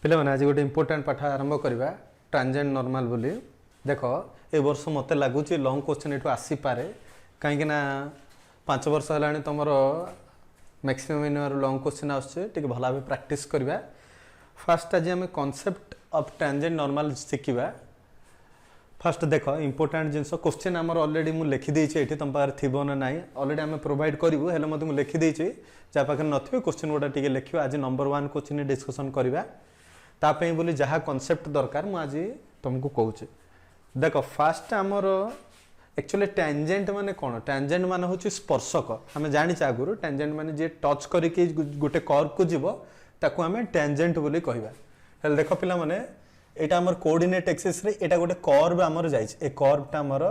पिला माने आज गोटे इंपोर्टेंट पाठ आरंभ करवा ट्रांजेंट नॉर्मल बोली देख ए वर्ष मत लगुच लंग क्वेश्चन ये आसी पारे कहीं 5 वर्ष है तुम मैक्सिमम इन लंग क्वेश्चन आसके भल भाव प्रैक्टिस करवा फास्ट आज आम concept of ट्रांजेंट normal Shikha fast देख इंपोर्टेंट जिनस क्वेश्चन आमर ऑलरेडी मुझे लिखिदे ये तुम पाखे थी ना ना ऑलरेडी आम प्रोवाइड करूँ हेल्ले मत लिखिदे जहाँ पाखे नथिबे क्वेश्चन गुड़ा टे लिख आज नंबर 1 क्वेश्चन डिस्कसन करवा तापई बोली जहाँ कॉन्सेप्ट दरकार मु आज तुमको कहूँ देख फास्ट आमर एक्चुअली टैंजेंट माने कौन टैंजेंट माने होची स्पर्शक आम जानी आगुरी टैंजेंट माने जे टच करके गोटे कर्व को जीव ताकू आम टैंजेंट बोली कहवा हेल्ले देख पिला माने एटा आमर कोऑर्डिनेट एक्सिस रे एटा गोटे कर्व आमर जाइछ ए कर्वटा आमर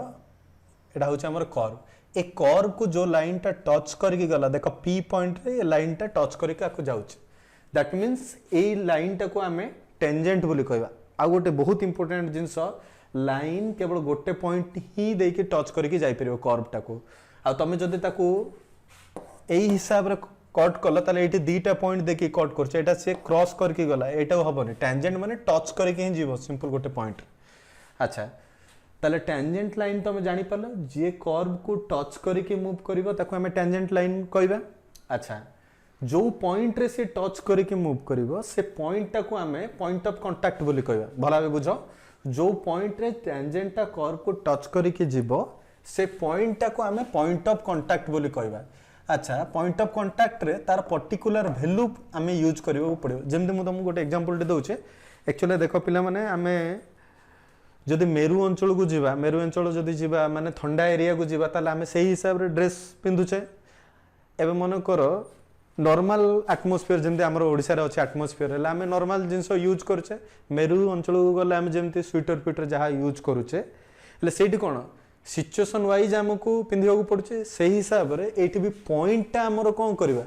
एटा होची आमर कर्व ए कर्व को जो लाइन टा टच करके गला देख पी पॉइंट रे ए लाइन टा टच करके आको जाउछ दैट मीन्स ए लाइन टा को आम टेंजेंट बोली कहवा आ गोटे बहुत इंपोर्टेंट जिनस लाइन केवल गोटे पॉइंट ही देके टच करके जाई परियो कर्व टा को आ तमे जदि ताको एई हिसाब रे कट कल ताले एठी दीटा पॉइंट देखि कट करछ एटा से क्रॉस करके गला एटा हबनी टैंजेंट माने टच करके ही जीवो सिंपल गोटे पॉइंट अच्छा ताले टैंजेंट लाइन तमे जानि परलो जे कर्व को टच करके मूव करबो ताको हमें टैंजेंट लाइन कहबा अच्छा जो पॉइंट रे से टच करके मूव करिवो से पॉइंट टा को हमें पॉइंट ऑफ कांटेक्ट बोली कहबा भला बे बुझो जो पॉइंट रे टैंजेंट टा कर्व को टच करके जीवो से पॉइंट टा को हमें पॉइंट ऑफ कांटेक्ट बोली कहबा अच्छा पॉइंट ऑफ कांटेक्ट रे तार पर्टिकुलर वैल्यू आमे यूज करिवो पड़ियो जेमति मु तुमको गोटे एग्जांपल दउछे एक्चुअली देखो पिला माने आमे जदि मेरु अंचल को जीवा मेरु अंचल जदि जीवा माने ठंडा एरिया को जीवा ताले आमे सही हिसाब रे ड्रेस पिंदुछे एबे मन करो नॉर्मल एटमॉस्फेयर जमते आमर ओडिसा रे अछि एटमॉस्फेयर हला आमे नॉर्मल जिंस यूज करछे मेरु अंचल को गले आमे जेमते स्वेटर फिटर जहा यूज करूछे हले सेठी कोन सिचुएशन वाइज हमको पिंधिया को पड़छे सही हिसाब रे एठी भी पॉइंट टा हमरो कोन करबा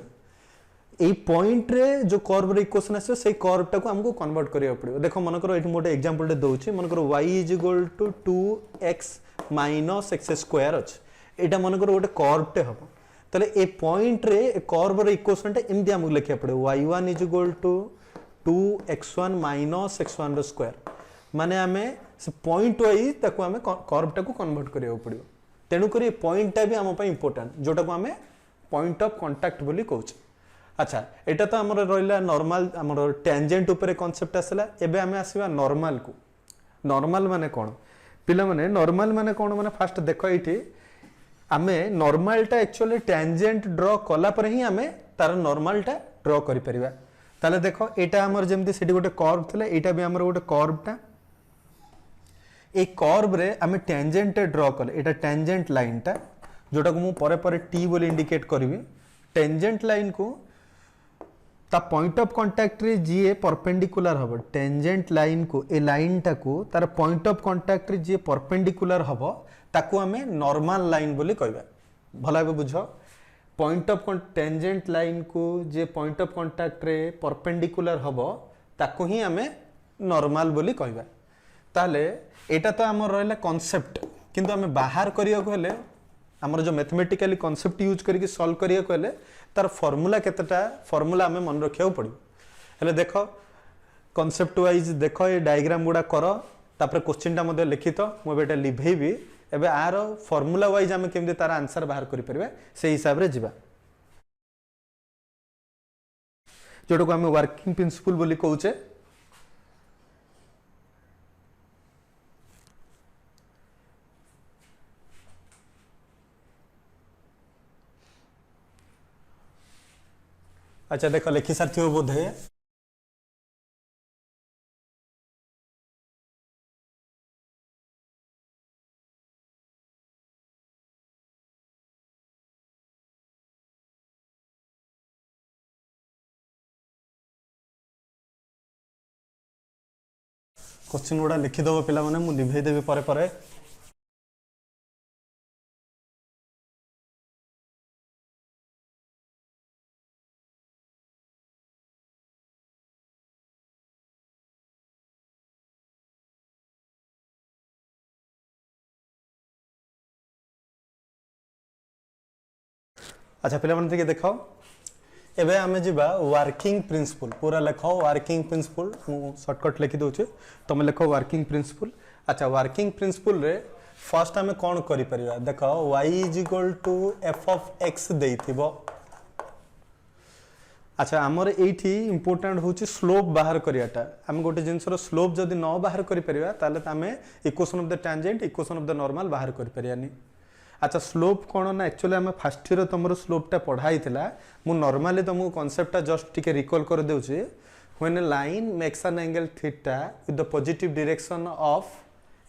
ए पॉइंट रे जो कर्व रे इक्वेशन आसे से कर्व टा को हमको कन्वर्ट करिया पड़ियो देखो मन करो एठी मोटे एग्जांपल दे दोछि मन करो y = 2x - x² अछि एटा मन करो गोटे कर्व टे हबो तले ए पॉइंट रे ए कर्व रे इक्वेशन टा एमदी हमको लिखिया पड़े y1 = 2x1 - x1² माने आमे से पॉइंट वाइज ताको आमे कर्व टा को कन्वर्ट करिया पड़ियो तेनु करी पॉइंट टा भी हम पई इंपोर्टेंट जोटा को आमे पॉइंट ऑफ कांटेक्ट बोली कहउछ अच्छा एटा तो हमर रहला नॉर्मल हमर टैंजेंट ऊपर कांसेप्ट आसला एबे आमे आसीबा नॉर्मल को नॉर्मल माने कोन पिला माने नॉर्मल माने कोन माने फास्ट देखो एठी आमे नॉर्मल टा एक्चुअली टैंजेंट ड्रॉ कला पर ही आमे तार नॉर्मल टा ड्रॉ करि परिबा ताले देखो एटा हमर जेमति सेठी गोटे कर्व थले एटा भी हमर गोटे कर्व टा ए कर्व रे आमे टैंजेंट ड्रॉ कले एटा टैंजेंट लाइन टा जोटा को मु परे परे टी बोली इंडिकेट करबी टैंजेंट लाइन को ता पॉइंट ऑफ कांटेक्ट रे जे परपेंडिकुलर हबो टैंजेंट लाइन को ए लाइन टा को तार पॉइंट ऑफ कांटेक्ट रे जे परपेंडिकुलर हबो ताको हमें नॉर्मल लाइन बोली कहबा भला बे बुझो पॉइंट ऑफ टैंजेंट लाइन को जे पॉइंट ऑफ कांटेक्ट रे परपेंडिकुलर हबो ताको ही हमें नॉर्मल बोली कहबा ताले एटा तो हमर रहला कांसेप्ट किंतु हमें बाहर करिया को हेले हमर जो मैथमेटिकली कांसेप्ट यूज करके सॉल्व करिया को हेले तार फार्मूला केतेटा फार्मूला हमें मन रखिया पड़ियो हेले देखो कांसेप्ट वाइज देखो ए डायग्राम गुडा करो तापर क्वेश्चन टा मध्ये लिखितो मु बेटा लिभेबी एबे आर फार्मूला वाइज हम केमदे तार आंसर बाहर करि परबे से हिसाब रे जिबा जोटा को हम वर्किंग प्रिंसिपल बोली कहउचे अच्छा देखो लिखि सारथियो बोधे क्वेश्चन गुड़ा लिखिदेव पिला माने मु लिभे देबे परे परे अच्छा पिला माने देखो एबे आमे जिबा वर्किंग प्रिंसिपल पूरा लिखो वर्किंग प्रिंसिपल मु शॉर्टकट लिखि दोचे तुम लिखो वर्किंग प्रिंसिपल। अच्छा वर्किंग प्रिंसिपल रे फर्स्ट आमे कोन करि परिबा देखो y is equal to f of x देइथिबो। अच्छा आमर एठी इंपोर्टेंट होची स्लोप बाहर करियाटा आम गोटे जिनसर स्लोप जदि न बाहर करि परिबा ताले आमे equation of the tangent equation of the normal बाहर करि परियानी। अच्छा स्लोप कौन ना एक्चुअली आम फास्ट ईयर तुम स्लोपटा पढ़ाई मु नॉर्मली तुमको कॉन्सेप्टटा जस्ट टिके रिकॉल कर देउछि when a line makes an angle theta with the positive direction of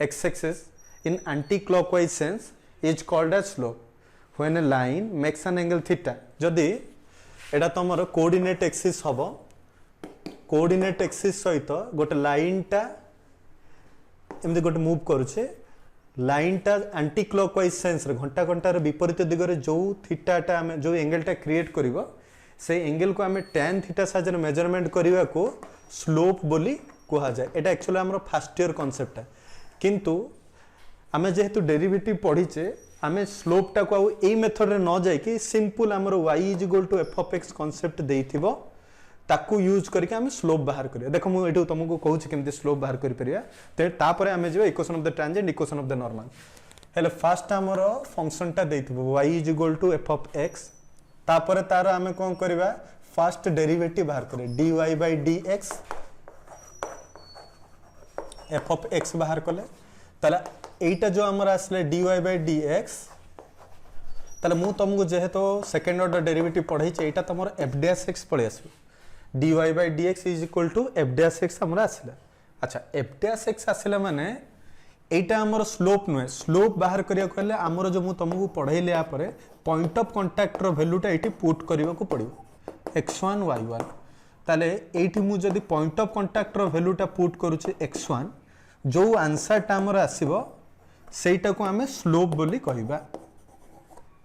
x axis in anti clockwise sense is called as slope. When a line makes an angle theta जदि एटा तुमर coordinate axis हबो coordinate axis सहित गोटे लाइनटा एमदी गोटे move करूछे लाइनटा एंटी क्लॉकवाइज सेंस रे घंटा घंटार विपरीत दिगरे जो थीटाटा आमे जो एंगलटा क्रिएट करिवो से एंगल को आमे tan थीटा साजर मेजरमेंट करिवा को स्लोप बोली कुहा जाय। एटा एक्चुअली हमर फर्स्ट ईयर कांसेप्ट है किंतु आमे जेहेतु डेरिवेटिव पढिचे आमे स्लोपटा को ए मेथड रे न जाय कि सिंपल हमर y is equal to f of x concept देइथिबो ताकू यूज करके आमे स्लोप बाहर करिया। देखो मु एठो तुमको कहूची केमते स्लोप बाहर करि परिया ते तापरे आमे जेबो equation of the tangent equation of the normal. हेले फर्स्ट हमर फंक्शनटा देइथिबो y is equal to f of x तापरे तार आमे कोन करबा फर्स्ट डेरिवेटिव बाहर करे dy by dx f of x बाहर कले ताले एटा जो हमर आसले dy बाय dx ताले मु तुमको जेहेतु सेकंड ऑर्डर डेरिवेटिव पढाई छै एटा तमर f डैश x पळे आसबो dy by dx is equal to f dash x हमरा आसिला। अच्छा f dash x आसिला माने एटा हमर स्लोप नुए स्लोप बाहर करिया कहले हमर जो मु तुमको पढाइले आ परे पॉइंट ऑफ कांटेक्ट रो वैल्यूटा एठी पुट करिवा को पडियो x1 y1 ताले एठी मु जदी पॉइंट ऑफ कांटेक्ट रो वैल्यूटा पुट करूचे x1 जो आंसर टा हमर आसीबो सेटा को हमें स्लोप बोली कहिबा।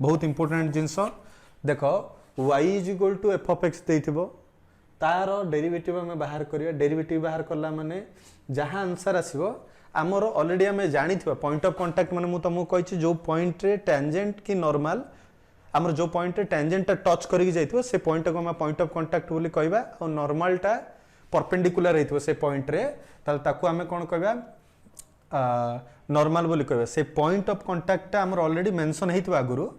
बहुत इंपोर्टेंट जिंस देखो y is equal to f of x देइथिबो तार डेरिवेटिव में बाहर करिया डेरिवेटिव बाहर करला माने जहां आंसर आसीबो हमर ऑलरेडी हमें जानिथिबा पॉइंट ऑफ कांटेक्ट माने मु तुमको कहिछि जो पॉइंट रे टैंजेंट की नॉर्मल हमर जो पॉइंट रे टैंजेंट टच करिक जाइथिबो से पॉइंट को हम पॉइंट ऑफ कांटेक्ट बोली कहबा और नॉर्मल टा परपेंडिकुलर रहिथिबो से पॉइंट रे ताल ताकू हमें कोन कहबा नॉर्मल बोली कहबा। से पॉइंट ऑफ कांटेक्ट टा हमर ऑलरेडी मेंशन हेतिबा गुरु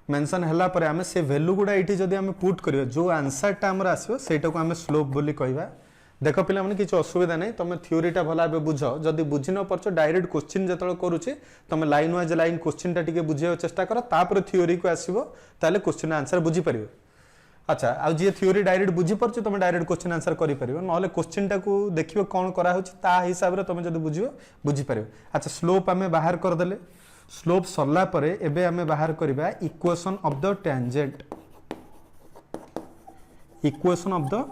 मेंशन हला परे हमें से वैल्यू गुडा एठी जदी हमें पुट करियो जो आंसर टा हमर आसीबो सेटा को हमें स्लोप बोली कहबा। देखो पिला माने किछ असुविधा नै तमे थ्योरी टा भला बे बुझो जदी बुझि न परछो डायरेक्ट क्वेश्चन जतळ करूची तमे लाइन वाइज लाइन क्वेश्चन टा टिके बुझियो चेष्टा करो तापर थ्योरी को आसीबो ताले क्वेश्चन आंसर बुझि परियो। अच्छा आ जे थ्योरी डायरेक्ट बुझि परछो तमे डायरेक्ट क्वेश्चन आंसर करि परियो नले क्वेश्चन टा को देखियो कोन करा होची ता हिसाब रे तमे जदी बुझियो बुझि परियो। अच्छा स्लोप हमें बाहर कर देले स्लोप सरला परे एबे हमें बाहर करबा equation of the tangent equation of the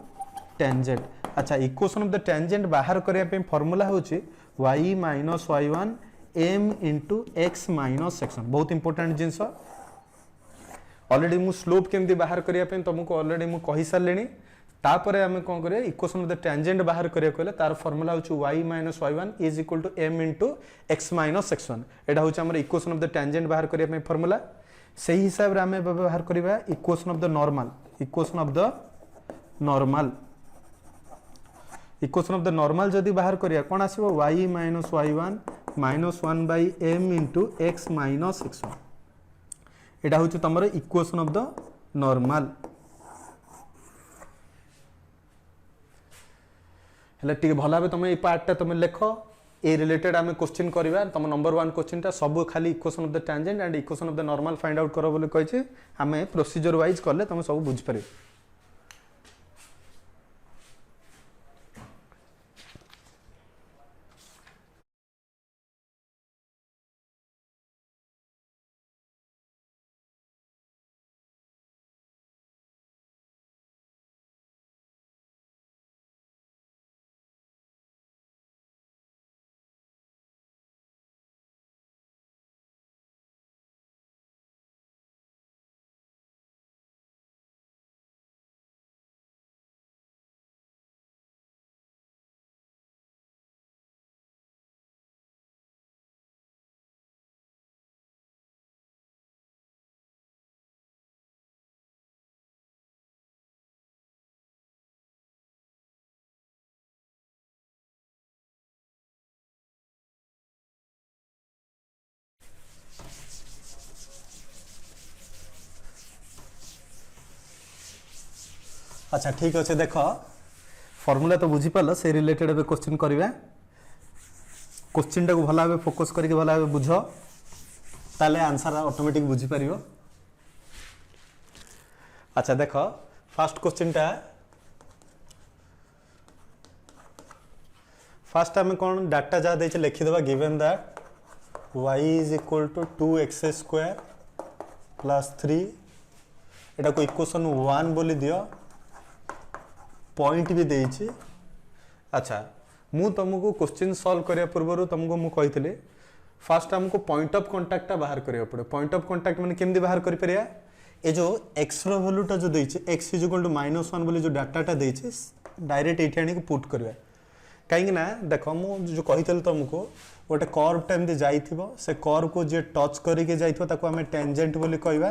tangent. अच्छा इक्वेशन ऑफ द टैंजेंट बाहर करिया पे फार्मूला होची y minus y1 m into x minus x1 बहुत इंपोर्टेंट जिंस ऑलरेडी मु स्लोप केमदी बाहर करिया पे तुमको ऑलरेडी मु कहि सारलेनी तापरे हमें कोन करे इक्वेशन ऑफ द टैंजेंट बाहर करिया कहले तार फार्मूला होची y minus y1 is equal to m into x minus x1 एटा होची हमर इक्वेशन ऑफ द टैंजेंट बाहर करिया पे फार्मूला। सही हिसाब रे हमें व्यवहार करबा equation of the normal equation of the normal equation of the normal जदी बाहर करिया कोन आसीबो y minus y1 minus 1 by m into x minus x1 एटा होची तमर इक्वेशन ऑफ द नॉर्मल। टिके भला भाव तुम ये पार्टा तुम लेख ए रिलेटेड आम क्वेश्चन करवा तुम नंबर 1 क्वेश्चन टा सब खाली equation of the tangent and equation of the normal find out करो बोली कहिचे आम प्रोसीजर वाइज करले तुम सब बुझी पारे। अच्छा ठीक अच्छे देख फर्मूला तो बुझीपार से रिलेटेड ए क्वेश्चन करवा क्वेश्चन टाक भल भाव फोकस करके भल भाव बुझ ताले आंसर ऑटोमेटिक बुझीपार। अच्छा देख फास्ट क्वेश्चन टा फास्ट आम कौन डाटा जहाँ दे लिखिदेवा given that y is equal to 2x square plus 3 एटा को इक्वेशन 1 बोली दियो पॉइंट भी देइछि। अच्छा मु तुमको क्वेश्चन सॉल्व करिया पूर्व तुमको मु कहितले फास्ट हमको पॉइंट ऑफ कांटेक्ट बाहर करिया पड़े। पॉइंट ऑफ कांटेक्ट माने केमदी बाहर करि परिया ए जो x रो वैल्यूटा जो देइछि x इज इक्वल टू -1 बोली जो डाटाटा देइछि डायरेक्ट एठी आनी को पुट करबा कहीं ना देख मु जो कही तुमको गोटे कर्वटा एमती जाइथिबो से कर्व को जे टच करके जाइथिबो ताको हमें टेंजेंट बोली कहबा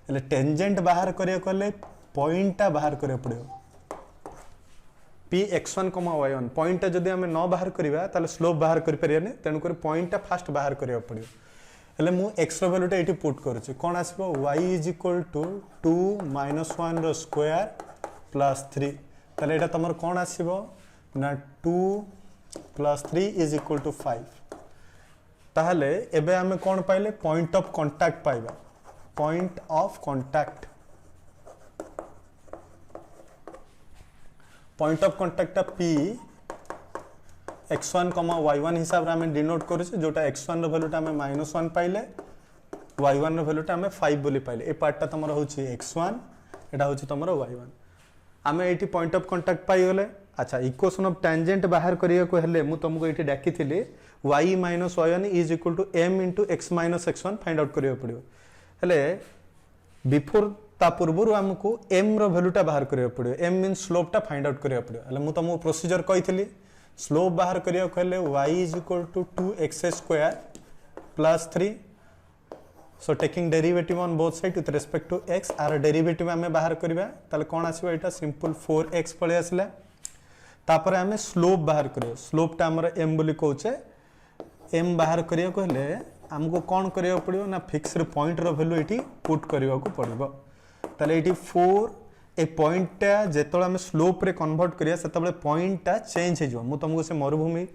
हेले टेंजेंट बाहर करिया कले पॉइंटटा बाहर करिया पड़ियो पी x1 y1 पॉइंटटा जदि हमें न बाहर करिबा ताले स्लोप बाहर करि परियानी तेनु कर पॉइंटटा फास्ट बाहर करिया पड़ियो हेले मु x रो वैल्यूटा एठी पुट करूची कोन आसीबो y इज इक्वल टू 2 - 1 रो स्क्वायर प्लस 3 ताले एटा तमर कोन आसीबो ना 2 + 3 इज इक्वल टू 5 ताहले एबे हमें कौन पाइले पॉइंट ऑफ कांटेक्ट पाइबा point of contact p x1, y1 हिसाब रे हमें डिनोट करूचे जोटा x1 रो वैल्यूटा हमें -1 पाइले y1 रो वैल्यूटा हमें 5 बोली पाइले ए पार्टटा तमरो होची x1 एटा होची तमरो y1 हमें एटी पॉइंट ऑफ कांटेक्ट पाई गले। अच्छा इक्वेशन ऑफ टेंजेंट बाहर करिया को हेले मु तुमको एटी डाकी थिली y - y1 is equal to m * x - x1 find out करिया पड़ियो हेले बिफोर ता पूर्व हमको m रो वैल्यूटा बाहर करिया पड़ियो m मीन स्लोपटा फाइंड आउट करिया पड़ियो हेले मु तुमको प्रोसीजर कहिथिली स्लोप बाहर करिया को हेले y is equal to 2x square plus 3 so taking derivative on both side with respect to x आर डेरिवेटिव हमें बाहर करबा ताले कोन आसीबो एटा सिंपल 4x पळे आसला तापर हमें स्लोप बाहर करियो स्लोपटा हमर m बोली कहउचे m बाहर करिया को हेले हमको कौन करिया पड़ियो ना फिक्स रे पॉइंट रो वैल्यू एठी पुट करिया को पड़िबो ताले एठी 4 ए पॉइंटटा जेतोला हमें स्लोप रे कन्वर्ट करिया सेतबे पॉइंटटा चेंज हे जो मु तुमको से मरुभूमि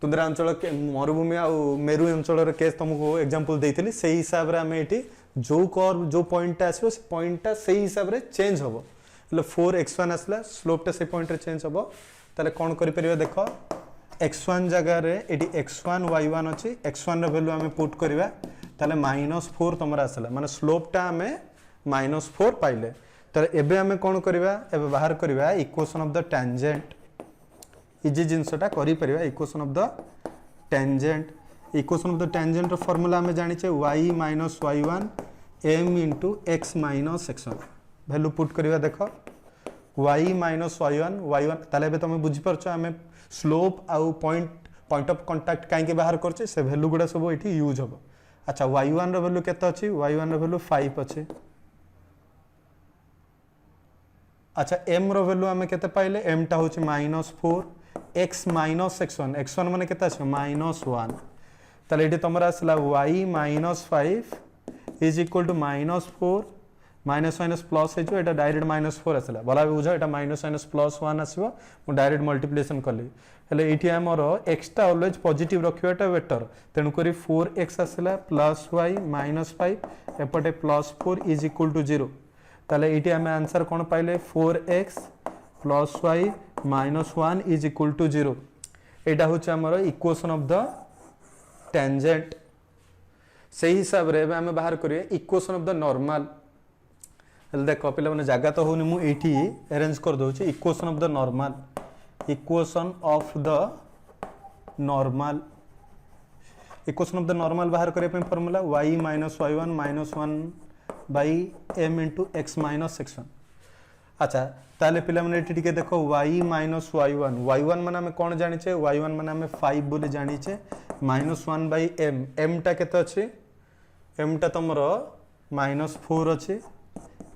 तुंद्रा अंचल के मरुभूमि आ मेरु अंचल रे केस तुमको एग्जांपल देइथिली सेही हिसाब रे हमें एठी जो कर्व जो पॉइंटटा आसीबो से पॉइंटटा सेही हिसाब रे चेंज होबो એટલે 4x1 आसला स्लोपटा से पॉइंट रे चेंज होबो ताले कोन करि परिबा देखो x1 जगह रे एटी x1 y1 अछि x1 रे वैल्यू हमें पुट करबा ताले -4 तमरा आसला माने स्लोपटा हमें -4 पाइले ताले एबे हमें कोन करबा एबे बाहर करबा इक्वेशन ऑफ द टेंजेंट इजी जिंसटा करि परिबा equation of the tangent equation of the tangent रो फार्मूला हमें जानि छे y - y1 m * x - x1 value put करबा देखो y - y1 ताले तुम बुझी परछो हमें स्लोप आउ पॉइंट ऑफ कांटेक्ट काई के बाहर करछे से वैल्यू गुडा सब एठी यूज होबो। अच्छा y1 रो वैल्यू केते अछि y1 रो वैल्यू 5 अछि। अच्छा m रो वैल्यू हमें केते पाइले m टा होछि -4 x - x1 माने केते अछि -1 ताले एठी तमरा असला y - 5 is equal to -4 minus minus plus है जो एटा डायरेक्ट -4 आसला भला बुझ एटा -+1 आसीबो मु डायरेक्ट मल्टीप्लिकेशन करली हेले एठी हमर x टा ऑलवेज पॉजिटिव रखियोटा बेटर तेनु करी 4x आसला +y -5 एपटे +4 इज इक्वल टू 0 ताले एठी हम आंसर कोन पाइले 4x +y -1 is equal to 0 एटा होछ हमर इक्वेशन ऑफ द टेंजेंट सही हिसाब रे हम बाहर करिए इक्वेशन ऑफ द नॉर्मल देख पे जगह तो होनी मुझे अरेंज कर दूसरी equation of the normal equation of the normal equation of the normal बाहर करने formula y - y1 -1 m * x - x1 अच्छा ताले पिला माने टिके देखो y - y1 माने हमें कौन जानिचे y1 माने हमें 5 बोली जानिचे -1/m m टा केते अछि m टा तमरो -4 अछि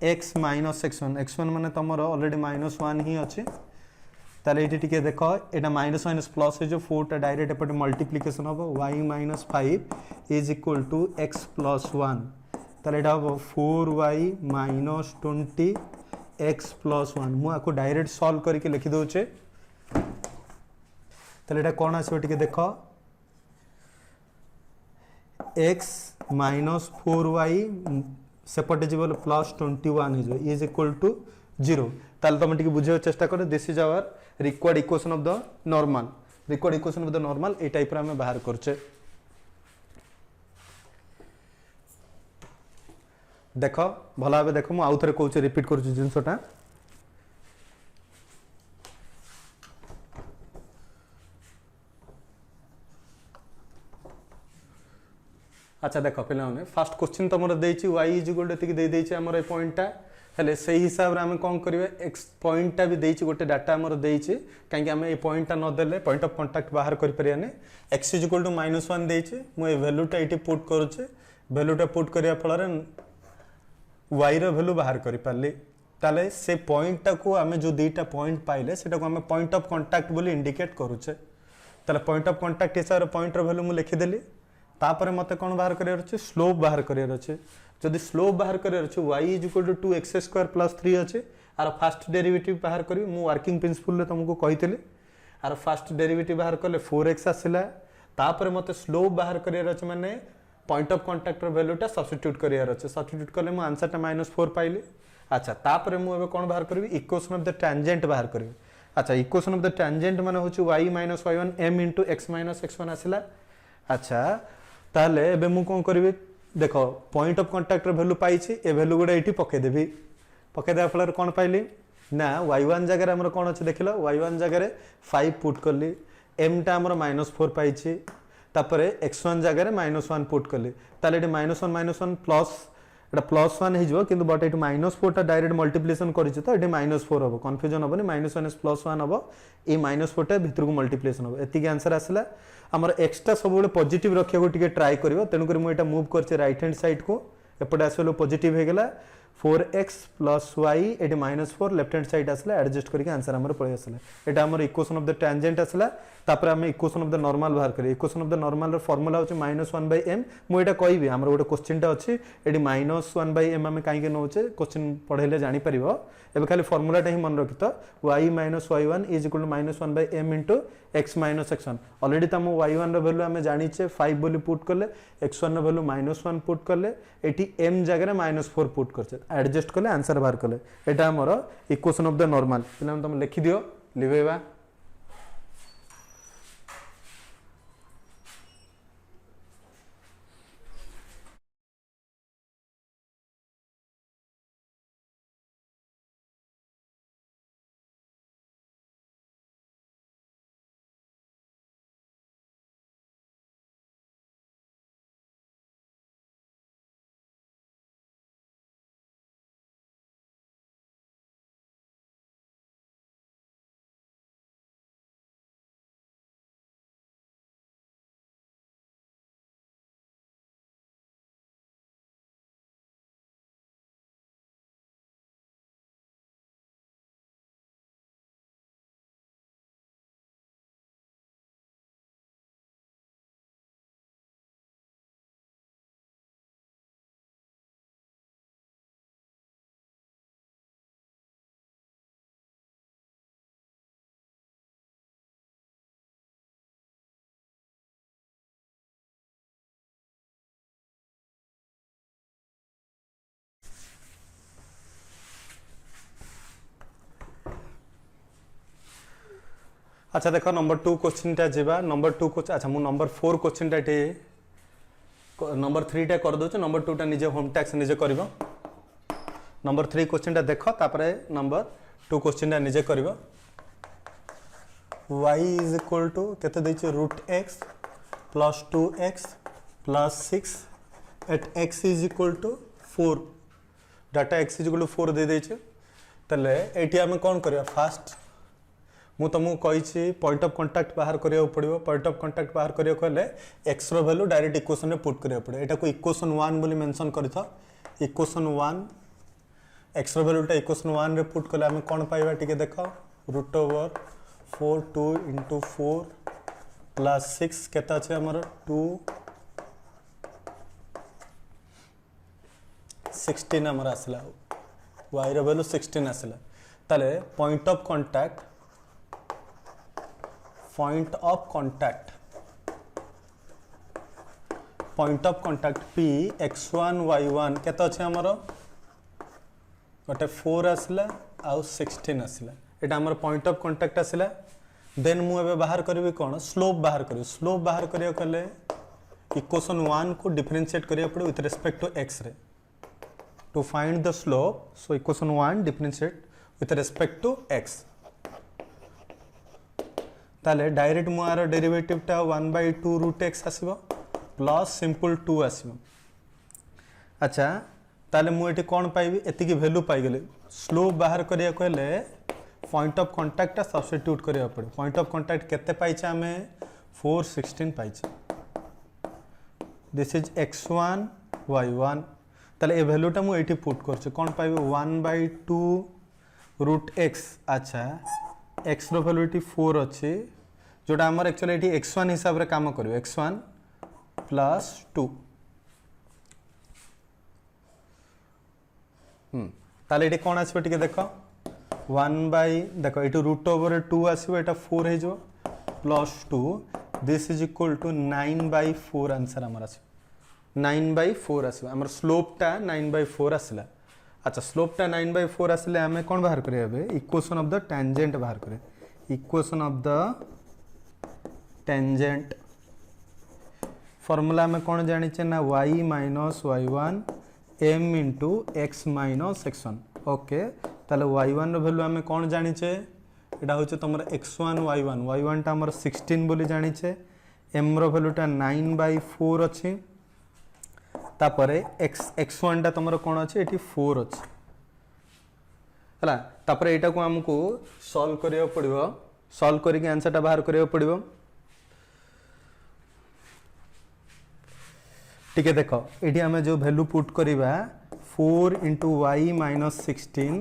x - x1 माने तमरो ऑलरेडी -1 ही अछि ताले एटी टिके देखो एटा माइनस माइनस प्लस है जो 4 टा डायरेक्ट एपटे मल्टीप्लिकेशन हो y - 5 is equal to x + 1 ताले एटा हो 4y - 20 x प्लस 1 मु आपको डायरेक्ट सॉल्व करके लिखि दउचे तले एटा कोन आसे टिके देखो x माइनस 4y सेपटे जीवल प्लस 21 हो इज इक्वल टू 0 ताल तुम टिके बुझे चेष्टा कर this is our required equation of the normal required equation of the normal ए टाइप रे हम बाहर करछे देख भल भाव देख मुझे आउ थे कौन रिपीट कर जिनसटा अच्छा देख पे फास्ट क्वेश्चन तुम देती वाई इज गोटे दे देती आम पॉइंटा हेले से हिसाब से आम कौन करेंगे एक्स पॉइंटा भी देती गोटे डाटा आमर देती कहीं आम ये पॉइंटा नदेले पॉइंट ऑफ कांटेक्ट बाहर करें एक्स इज इक्वल टू -1 देती मुझे भैल्यूटा ये पुट करुचे भैल्यूटा पुट करने फल वाई रैल्यू बाहर कर पारे ताले से पॉइंटा को आम जो दुईटा पॉइंट पाइले से पॉइंट ऑफ कांटेक्ट बोली इंडिकेट करुचे ताले पॉइंट ऑफ कांटेक्ट हिसाब से पॉइंटर भैल्यू मुझे लिखिदेली तापर मत कौन बाहर करार अच्छे स्लोप बाहर करार अच्छे जदि स्लोप बाहर करार अच्छे Y is equal to 2x² + 3 अच्छे आर फास्ट डेरिवेटिव बाहर करी मु वर्किंग प्रिंसिपल तुमको कही आर फास्ट डेरिवेटिव बाहर कले 4x आसला तापर मत स्लोप बाहर करार अच्छे माने पॉइंट ऑफ कांटेक्ट वैल्यूटा सब्स्टिट्यूट करार अच्छे सब्स्टिट्यूट कले मु आंसरटा -4 पाइली अच्छा तापर मु एबे कोन बाहर करबी इक्वेशन ऑफ द टैंजेंट बाहर करबी अच्छा इक्वेशन ऑफ द टैंजेंट माने होची y - y1 m * x - x1 आसला अच्छा ताले एबे मु कोन करबी देखो पॉइंट ऑफ कांटेक्ट वैल्यू पाइछि ए वैल्यू गुडा एठी पके देबी पके देबा फलर कोन पाइली ना y1 जगह हमर कोन अछि देखिलो y1 जगह 5 पुट करली m टा हमर -4 पाइछि तापरे x1 जगह -1 पुट करली ताले एठी -1 प्लस एटा +1 हे जिवो किंतु बट एठी -4 टा डायरेक्ट मल्टीप्लिकेशन करिछि तो एठी -4 हबो कंफ्यूजन हबोनी -1 + 1 हबो ए -4 टा भितर को मल्टीप्लिकेशन हबो एतिके आंसर आसला हमर एक्स्ट्रा सब बेले पॉजिटिव रखिया को टिके ट्राई करिवो तेनु करी मु एटा मूव करछि राइट हैंड साइड को एपटे आसलो पॉजिटिव हे गेला 4x + y eighty -4 left hand side आसला एडजस्ट करके आंसर हमर पळे आसला एटा हमर इक्वेशन ऑफ द टैंजेंट आसला तापर हम इक्वेशन ऑफ द नॉर्मल बाहर करी इक्वेशन ऑफ द नॉर्मल रो फार्मूला होचे -1/m मु एटा कहबी हमर गोटे क्वेश्चन टा अछि एटी -1/m हम काहे के नोचे क्वेश्चन पढेले जानि परिबो एबे खाली फार्मूला टा ही मन रखितो y - y1 = -1/m * x - x1 already तम y1 रो वैल्यू हम जानि छे 5 बोली पुट करले x1 रो वैल्यू -1 पुट करले एटी m जगह -4 पुट करछे एडजस्ट करले आंसर बाहर करले एटा हमर इक्वेशन ऑफ द नॉर्मल पिला तुम लिखि दियो लिवेबा अच्छा देखो नंबर 2 क्वेश्चन टा जेबा नंबर 2 क्वेश्चन अच्छा मु नंबर 4 क्वेश्चन टा टे नंबर 3 टा कर दोछ नंबर 2 टा निजे होम टैक्स निजे करबो नंबर 3 क्वेश्चन टा देखो तापरे नंबर 2 क्वेश्चन टा निजे करबो y = केते दैछ √x + 2x + 6 at x = 4 data x = 4 दे दैछ तले एठी हम कोन करबा फास्ट मु तुमको कही पॉइंट ऑफ कांटेक्ट बाहर करिया पड़ो पॉइंट ऑफ कांटेक्ट बाहर करिया कहले x रो वैल्यू डायरेक्ट इक्वेशन में पुट करिया पड़े एटा को इक्वेशन 1 बोली मेंशन करथा इक्वेशन 1 x रो वैल्यूटा इक्वेशन 1 रे पुट कले हम कोन पाइबा टिके देखो √4 2 * 4 + 6 केता छै हमर 2 16 हमर आसला y रो वैल्यू 16 आसला ताले point of contact point of contact p x1 y1 केते अछि हमर गोटे 4 आसला आउ 16 आसला एटा हमर पॉइंट ऑफ कांटेक्ट आसला देन मु एबे बाहर करबी कोन स्लोप बाहर करबी स्लोप बाहर करियो कले इक्वेशन 1 को डिफरेंशिएट करियो पड़े विथ रिस्पेक्ट टू x रे to find the slope so equation 1 differentiate with respect to x ताले डायरेक्ट मु आरो डेरिवेटिव टा 1/2 रूट x आसीबो प्लस सिंपल 2 आसीबो अच्छा ताले मु एटी कोन पाइबी एति की वैल्यू पाइ गेले स्लोप बाहर करिया कहले पॉइंट ऑफ कांटेक्ट सब्स्टिट्यूट करिया पड़े पॉइंट ऑफ कांटेक्ट केते पाइछा हमें 416 पाइछा दिस इज x1 y1 ताले ए वैल्यूटा मु एटी पुट करछ कोन पाइबे 1/2 रूट x अच्छा x रो वैल्यू एटी 4 अछि जोटा हमर एक्चुअली एटी x1 हिसाब रे काम करियो x1 प्लस 2 ताले एटी कोन आछबे टिके देखो 1 बाय देखो एटू रूट ओवर 2 आसीबो एटा 4 हे जो plus 2 this is equal to 9/4 answer हमर आसी 9/4 आसीबो हमर स्लोप टा 9/4 आसीला अच्छा स्लोप टा 9/4 आसीले हमें कोन बाहर करिया बे इक्वेशन ऑफ द टेंजेंट बाहर करे equation of the tangent formula में कोन जानि छै ना y - y1 m * x - x1 okay ताले y1 रो वैल्यू हमें कोन जानि छे एटा होचे तमर x1 y1 टा हमर 16 बोली जानि छे m रो वैल्यू टा 9/4 अछि तापरे x1 टा तमर कोन अछि एटी 4 अछि हला तापरे एटा को हमको सॉल्व करियो पड़िबो सॉल्व करि के आंसर टा बाहर करियो पड़िबो ठीक है देखो एटी हमें जो वैल्यू पुट करिबा 4 * y - 16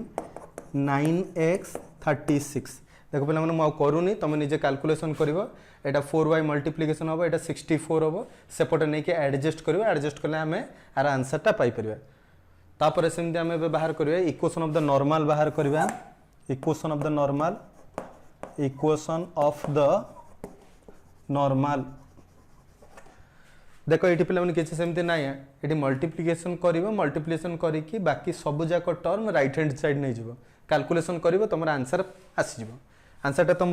9x 36 देखो पहले मैंने करूनी तुम निजे कैलकुलेशन करिवो एटा 4y मल्टीप्लिकेशन होबो एटा 64 होबो सेपटे नै के एडजस्ट करिवो एडजस्ट करले हमें आर आंसर टा पाई परिबा तापर सेमते हमें बाहर करिवे इक्वेशन ऑफ द नॉर्मल बाहर करिवा इक्वेशन ऑफ द नॉर्मल देखो ये पे किसी सेमती ना ये मल्टीप्लिकेशन करिवो मल्टीप्लिकेशन करिकी बाकी सब जाक टर्म राइट हैंड साइड नहीं जीवो कैलकुलेशन करिवो तुम आंसर आसी जीवो आंसर टा तुम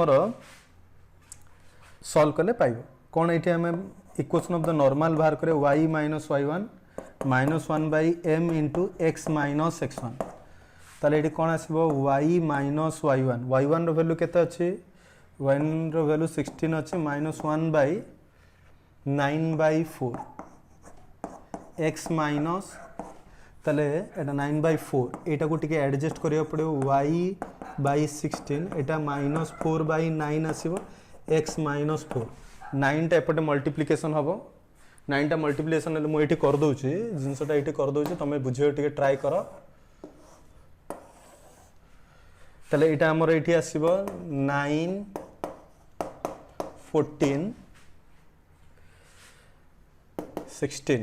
सॉल्व कले पाइबो कोन एठी हमें इक्वेशन ऑफ द नॉर्मल बाहर करे y - y1 -1/m * x - x1 ताले एठी कोन आसीबो y - y1 रो वैल्यू केते अछि y1 रो वैल्यू 16 अछि -1/9/4 x माइनस ताले एटा 9/4 एटा को टिके एडजस्ट करियो पड़ो y/16 एटा -4/9 आसीबो x - 4 9 टा एपटे मल्टीप्लिकेशन हबो 9 टा मल्टीप्लिकेशन ले मु एठी कर दोउची जिंसटा एठी कर दोउची तमे बुझियो टिके ट्राई करो ताले एटा हमर एठी आसीबो 9 14 16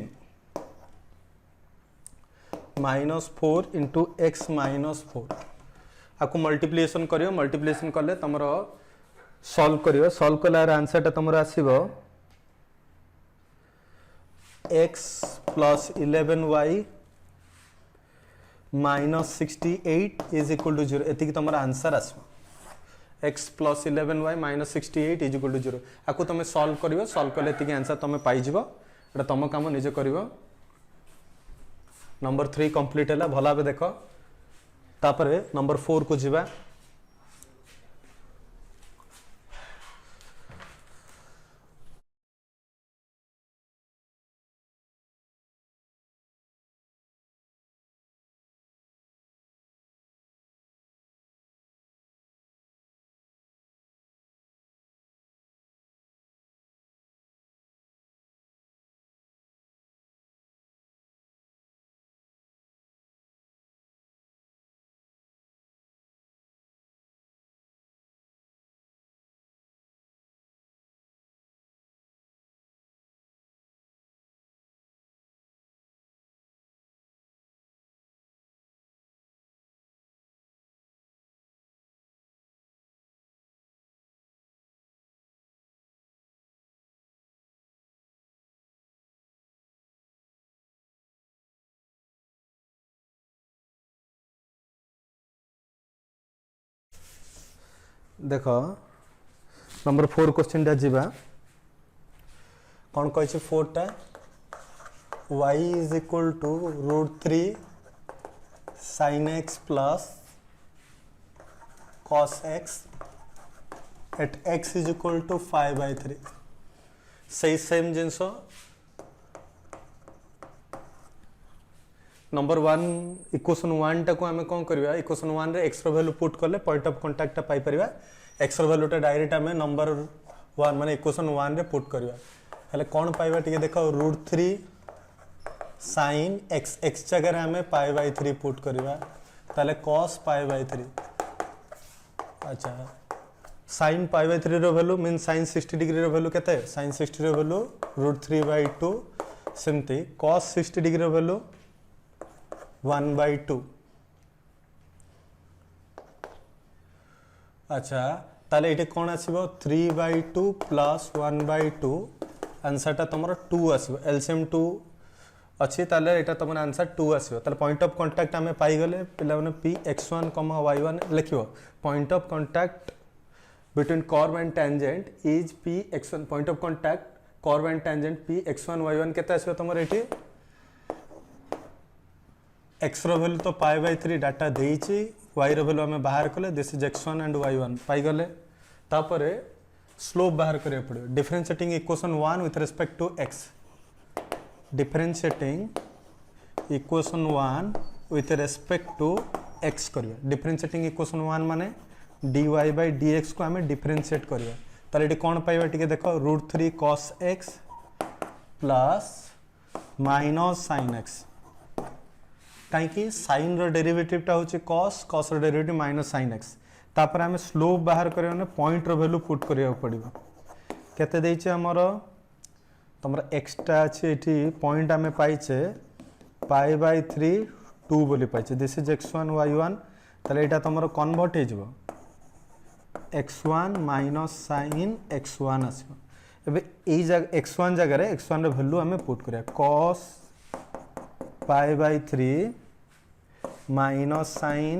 -4 * x - 4 आपको मल्टीप्लिकेशन करियो मल्टीप्लिकेशन करले तमरो सॉल्व करियो सॉल्व कला आंसर टा तमरो आसीबो x + 11y - 68 = 0 एति की तमरो आंसर आसीबो x + 11y - 68 = 0 आपको तमे सॉल्व करियो सॉल्व करले एति की आंसर तमे पाइ जिवो एटा तुम काम निजे करिवो नंबर 3 कंप्लीट है भला देख तापर नंबर 4 को जीवा देख नंबर 4 क्वेश्चन टा जीवा कौन कही 4 टा y is equal to √3 sin x plus cos x at x is equal to 5/3 सही सेम जिनस नंबर 1 इक्वेशन 1 टाको आम कौन करवा इक्वेशन 1 रे x रो वैल्यू पुट कले पॉइंट ऑफ कांटेक्ट पाई परिबा x रो वैल्यू टा डायरेक्ट आम नंबर 1 माने इक्वेशन 1 रे पुट करवा हेले कौन पाइबा टिके देखो √3 sin x x जगह रे आम π/3 पुट करवा ताले cos π/3 अच्छा sin π/3 रो वैल्यू मीन sin 60 डिग्री रो वैल्यू केते sin 60 रो वैल्यू √3/2 सिमती cos 60 डिग्री रो वैल्यू 1/2 अच्छा ताले इटे कौन आसीबो 3/2 प्लस 1/2 आंसर टा तमरो 2 आसीबो एलसीएम 2 अच्छी ताले एटा तमरो आंसर 2 आसीबो ताले पॉइंट ऑफ कांटेक्ट हमें पाई गले पिला माने p x1, y1 लिखिबो point of contact between curve and tangent is p x1 point of contact curve and tangent p x1 y1 केते आसीबो तमरो एठी x रो वैल्यू तो π/3 डाटा देइची y रो वैल्यू हमें बाहर कले this is x1 and y1 पाई गले तापरे स्लोप बाहर करे पड़े differentiating equation 1 with respect to x differentiating equation 1 with respect to x करिया डिफरेंशिएटिंग इक्वेशन 1 माने dy/dx को हमें डिफरेंशिएट करिया ताले एटी कोन पाइबा टिके देखो √3 cos x plus minus sin x कहीं साइन रो डेरिवेटिव टा होची cos रो डेरिवेटिव माइनस sin x तापर हमें स्लोप बाहर करने पॉइंट रो वैल्यू पुट करिया पड़िबो केते देइचे हमर तमरा एक्स्ट्रा अछि एठी पॉइंट हमें पाइचे π/3 2 बोली पाइचे दिस इज x1 y1 तले एटा तमरो कन्वर्ट हे जबो x1 माइनस sin x1 आसीबो एबे एई जगह x1 जगह रे x1 रो वैल्यू हमें पुट करिया cos π/3 माइनस sin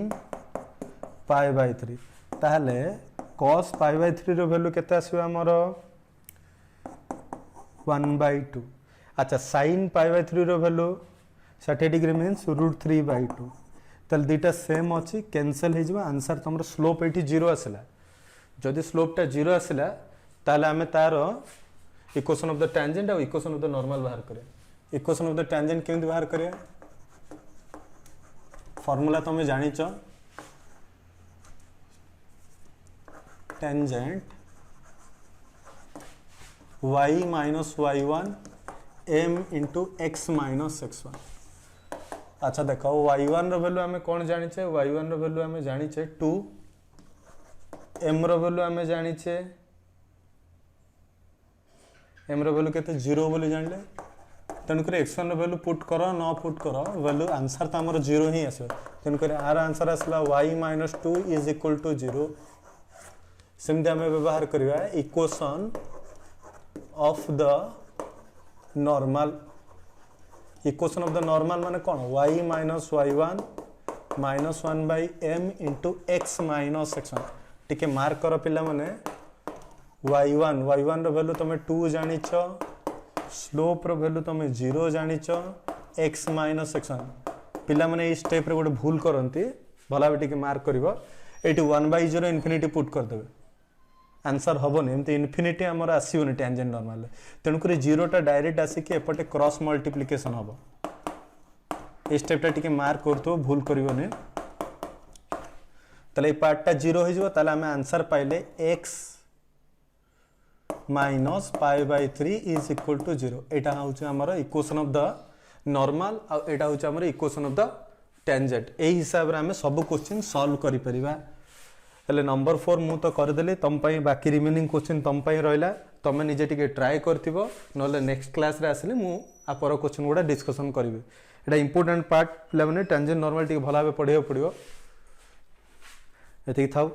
π/3 ताहले cos π/3 रो वैल्यू केते आसीबो हमर 1/2 अच्छा sin π/3 रो वैल्यू 60 डिग्री मींस √3/2 तल दीटा सेम अछि कैंसिल हे जबा आंसर तमरो स्लोप एठी 0 आसीला जदि स्लोप टा 0 आसीला ताले हमें तारो इक्वेशन ऑफ द टेंजेंट और इक्वेशन ऑफ द नॉर्मल बाहर करे इक्वेशन ऑफ द टेंजेंट केमति बाहर करिया फार्मूला तमे जानि छ tangent y minus y1 m into x minus x1 अच्छा देखो y1 रो वैल्यू हमें कौन जानि छे y1 रो वैल्यू हमें जानि छे 2 m रो वैल्यू हमें जानि छे m रो वैल्यू केते 0 बोली जानले तेणुक x1 वैल्यू पुट कर न पुट कर वैल्यू आंसर तो आमर 0 ही आस तेणुक आर आंसर आसला y minus 2 is equal to 0 सेमती आम व्यवहार करवा equation of the normal equation of the normal माने कौन y minus y1 minus 1/m into x minus x1 टिके मार्क कर पिला माने y1 रो वैल्यू तुम 2 जानी छ स्लोप रो वैल्यू तुम 0 जानी छ x माइनस x1 पिला माने इस स्टेप रे गोटे भूल करंती भला बेटी के मार्क करबो एटी 1/0 इन्फिनिटी पुट कर देबे आंसर हबोनी एमते इन्फिनिटी हमर आसीबोनी टेंजेंट नॉर्मल तेणुक 0 टा डायरेक्ट आसी के एपटे क्रॉस मल्टीप्लिकेशन हबो ए स्टेप टा टिके मार्क करतो भूल करिवोनी तले पार्ट टा 0 हो जबो तले हमें आंसर पाइले x minus π/3 is equal to 0 एटा होउछ हमर इक्वेशन ऑफ द नॉर्मल आ एटा होउछ हमर इक्वेशन ऑफ द टेंजेंट ए हिसाब रे हमें सब क्वेश्चन सॉल्व करि परिबा हेले नंबर 4 मु तो कर देली तम पई बाकी रिमेनिंग क्वेश्चन तम पई रहला तमे निजे टिके ट्राई करथिबो नले नेक्स्ट क्लास रे आसले मु आपर क्वेश्चन गुडा डिस्कशन करबे एटा इंपोर्टेंट पार्ट पिला माने टेंजेंट नॉर्मल टिके भलाबे पढियो पडियो एति थाउ।